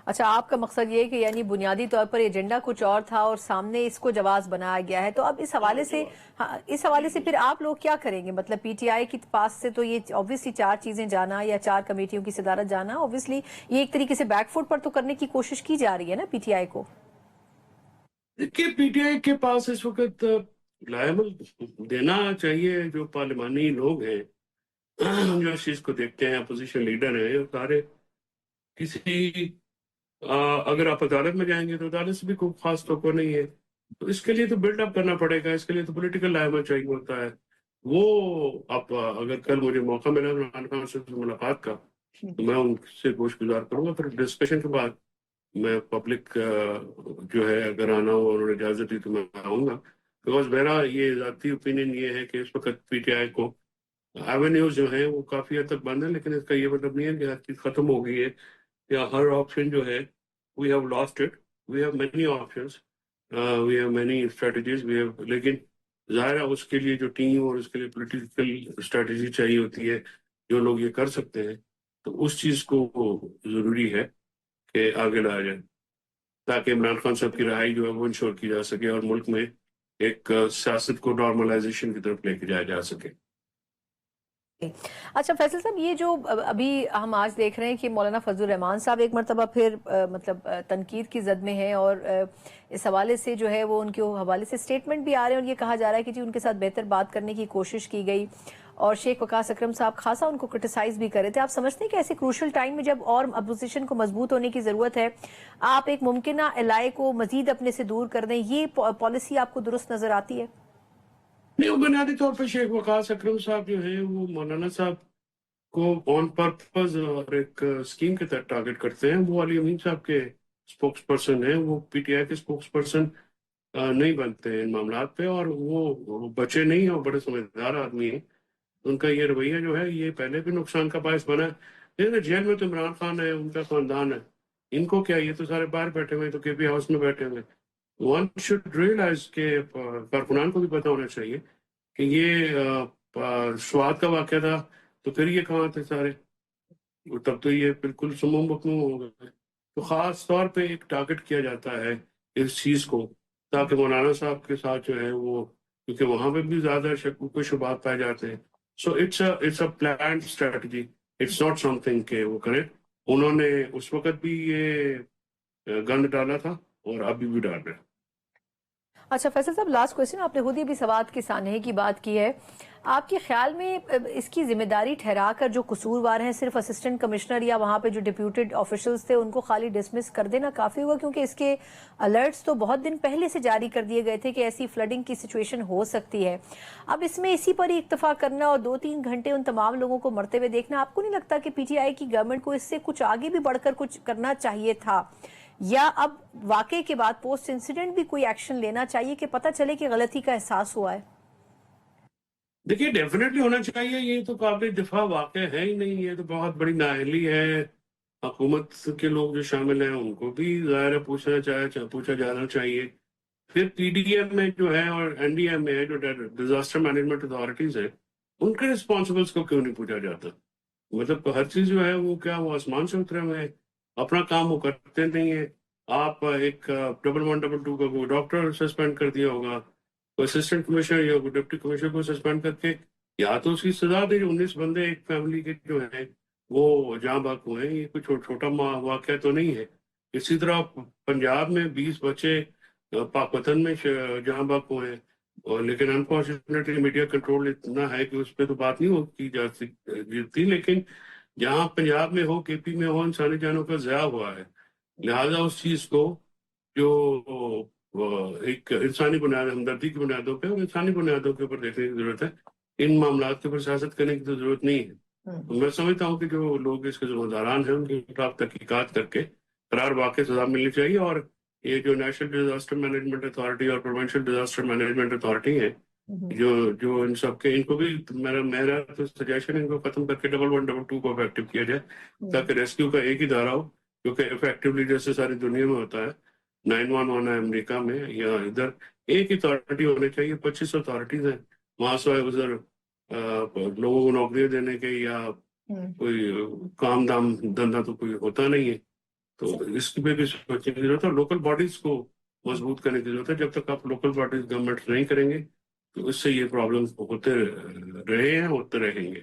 اچھا، آپ کا مقصد یہ ہے کہ یعنی بنیادی طور پر ایجنڈا کچھ اور تھا اور سامنے اس کو جواز بنایا گیا ہے، تو اب اس حوالے سے پھر آپ لوگ کیا کریں گے؟ مطلب پی ٹی آئی کی پاس سے تو یہ obviously 4 چیزیں جانا یا 4 کمیٹیوں کی صدارت جانا، obviously یہ ایک طریقے سے بیک فوٹ پر تو کرنے کی کوشش کی جا رہی ہے نا پی ٹی آئی کو۔ دیکھیے، پی ٹی آئی کے پاس اس وقت لائبل دینا چاہیے جو پارلیمانی لوگ ہیں جو اس چیز کو دیکھتے ہیں، اپوزیشن لیڈر ہیں، یہ سارے کسی اگر آپ عدالت میں جائیں گے تو عدالت سے بھی کوئی خاص توقع نہیں ہے، تو اس کے لیے تو بلڈ اپ کرنا پڑے گا، اس کے لیے تو پولیٹیکل لائبل چاہیے ہوتا ہے۔ وہ اب اگر کل مجھے موقع ملا عمران خان سے ملاقات کا تو میں ان سے گوش گزار کروں گا، پھر ڈسکشن کے بعد میں پبلک جو ہے اگر آنا ہو انہوں نے اجازت دی تو میں آؤں گا، بیکاز میرا یہ ذاتی اوپینین یہ ہے کہ اس وقت پی ٹی آئی کو ایونیوز جو ہیں وہ کافی حد تک بند ہیں، لیکن اس کا یہ مطلب نہیں ہے کہ ہر چیز ختم ہو گئی ہے یا ہر آپشن جو ہے we have lost it. We have many options. We have many strategies. لیکن ظاہر ہے اس کے لیے جو ٹیم اور اس کے لیے پولیٹیکل اسٹریٹجی چاہیے ہوتی ہے، جو لوگ یہ کر سکتے ہیں، تو اس چیز کو ضروری ہے کہ آگے لایا جائے تاکہ عمران خان صاحب کی رہائی جو ہے وہ انشور کی جا سکے اور ملک میں ایک سیاست کو نارملائزیشن کی طرف لے کے جایا جا سکے۔ اچھا فیصل صاحب، یہ جو ابھی ہم آج دیکھ رہے ہیں کہ مولانا فضل الرحمان صاحب ایک مرتبہ پھر مطلب تنقید کی زد میں ہیں، اور اس حوالے سے جو ہے وہ ان کے حوالے سے سٹیٹمنٹ بھی آ رہے ہیں، اور یہ کہا جا رہا ہے کہ جی ان کے ساتھ بہتر بات کرنے کی کوشش کی گئی، اور شیخ وقاص اکرم صاحب خاصا ان کو کرٹیسائز بھی کر رہے تھے۔ آپ سمجھتے ہیں کہ ایسے کروشل ٹائم میں جب اور اپوزیشن کو مضبوط ہونے کی ضرورت ہے، آپ ایک ممکنہ الائے کو مزید اپنے سے دور کر دیں، یہ پالیسی آپ کو درست نظر آتی ہے؟ نہیں، وہ بنیادی طور پہ شیخ وقاص اکرم صاحب جو ہیں وہ مولانا صاحب کو آن پرپز اور ایک اسکیم کے تحت ٹارگٹ کرتے ہیں۔ وہ علی امین صاحب کے اسپوکس پرسن ہیں، وہ پی ٹی آئی کے اسپوکس پرسن نہیں بنتے ہیں ان معاملات پہ، اور وہ بچے نہیں ہیں اور بڑے سمجھدار آدمی ہیں۔ ان کا یہ رویہ جو ہے یہ پہلے بھی نقصان کا باعث بنا ہے۔ لیکن جیل میں تو عمران خان ہے، ان کا خاندان ہے، ان کو کیا، یہ تو سارے باہر بیٹھے ہوئے، تو کے پی ہاؤس میں بیٹھے ہوئے۔ ون شوڈ ریئلائز کہ کارکنان کو بھی پتہ ہونا چاہیے کہ یہ سوات کا واقعہ تھا تو پھر یہ کہاں تھے سارے، تب تو یہ بالکل سموم بکموم ہو گئے۔ تو خاص طور پہ ایک ٹارگٹ کیا جاتا ہے اس چیز کو تاکہ مولانا صاحب کے ساتھ جو ہے وہ، کیونکہ وہاں پہ بھی زیادہ شکوک و شبہات پائے جاتے ہیں۔ So it's a planned strategy, it's not something کہ وہ کریں۔ انہوں نے اس وقت بھی یہ گند ڈالا تھا اور ابھی بھی ڈال رہے ہیں۔ اچھا فیصل صاحب، لاسٹ کوئسچن، آپ نے خود ہی بھی سوات کی سانحے کی بات کی ہے، آپ کے خیال میں اس کی ذمہ داری ٹھہرا کر جو قصوروار ہیں صرف اسسٹنٹ کمشنر یا وہاں پہ جو ڈپیوٹیڈ آفیشلز تھے ان کو خالی ڈسمس کر دینا کافی ہوا؟ کیونکہ اس کے الرٹس تو بہت دن پہلے سے جاری کر دیے گئے تھے کہ ایسی فلڈنگ کی سچویشن ہو سکتی ہے۔ اب اس میں اسی پر ہی اکتفا کرنا اور 2-3 گھنٹے ان تمام لوگوں کو مرتے ہوئے دیکھنا، آپ کو نہیں لگتا کہ پی ٹی آئی کی گورنمنٹ کو اس سے کچھ آگے بھی بڑھ کر کچھ کرنا چاہیے تھا، یا اب واقعے کے بعد پوسٹ انسیڈنٹ بھی کوئی ایکشن لینا چاہیے کہ پتہ چلے کہ غلطی کا احساس ہوا ہے؟ دیکھیے ڈیفینیٹلی ہونا چاہیے، یہ تو قابل دفاع واقع ہے ہی نہیں، یہ تو بہت بڑی نااہلی ہے۔ حکومت کے لوگ جو شامل ہیں ان کو بھی ظاہر ہے پوچھا جانا چاہیے۔ پھر پی ڈی ایم میں جو ہے اور این ڈی ایم میں جو ڈیزاسٹر مینجمنٹ اتھارٹیز ہیں ان کے رسپانسبلس کو کیوں نہیں پوچھا جاتا؟ مطلب ہر چیز جو ہے وہ کیا وہ آسمان سے اترے ہوئے ہیں؟ اپنا کام وہ کرتے نہیں ہیں۔ آپ ایک 1112 کا کوئی ڈاکٹر سسپینڈ کر دیا ہوگا، کوئی اسسٹنٹ کمشنر یا کوئی ڈپٹی کمشنر کو سسپینڈ کر کے، یا تو اس کی سزا دے۔ 19 بندے ایک فیملی کے جو ہیں وہ جہاں بحق ہوئے ہیں، یہ کوئی چھوٹا واقعہ تو نہیں ہے۔ اسی طرح پنجاب میں 20 بچے پاک وطن میں جہاں بحق ہوئے ہیں، اور لیکن انفارچونیٹلی میڈیا کنٹرول اتنا ہے کہ اس پہ تو بات نہیں کی جا سکتی، لیکن جہاں پنجاب میں ہو، کے پی میں ہو، انسانی جانوں کا ضیاع ہوا ہے۔ لہٰذا اس چیز کو جو ایک انسانی بنیاد، ہمدردی کی بنیادوں پہ اور انسانی بنیادوں کے اوپر دیکھنے کی ضرورت ہے۔ ان معاملات کے اوپر سیاست کرنے کی تو ضرورت نہیں ہے۔ میں سمجھتا ہوں کہ جو لوگ اس کے ذمہ داران ہیں ان کے خلاف تحقیقات کر کے قرار واقع سزا ملنی چاہیے، اور یہ جو نیشنل ڈیزاسٹر مینجمنٹ اتھارٹی اور پروونشل ڈیزاسٹر مینجمنٹ اتھارٹی ہے، جو ان سب کے، ان کو بھی میرا تو سجیشن ان کو ختم کر کے 1112 کو افیکٹو کیا جائے تاکہ ریسکیو کا ایک ہی ادارہ ہو، کیونکہ افیکٹولی جیسے ساری دنیا میں ہوتا ہے 911 ہے امریکہ میں یا ادھر، ایک اتھارٹی ہونے چاہیے۔ 25 اتھارٹیز ہیں وہاں سوائے ادھر لوگوں کو نوکریاں دینے کے یا کوئی کام دھام دھندا تو کوئی ہوتا نہیں ہے۔ تو اس پہ بھی سوچنے کی ضرورت ہے. لوکل باڈیز کو مضبوط کرنے کی ضرورت ہے. جب تک آپ لوکل باڈیز گورنمنٹ نہیں کریں گے تو اس سے یہ پرابلم ہوتے رہے ہیں، ہوتے رہیں گے.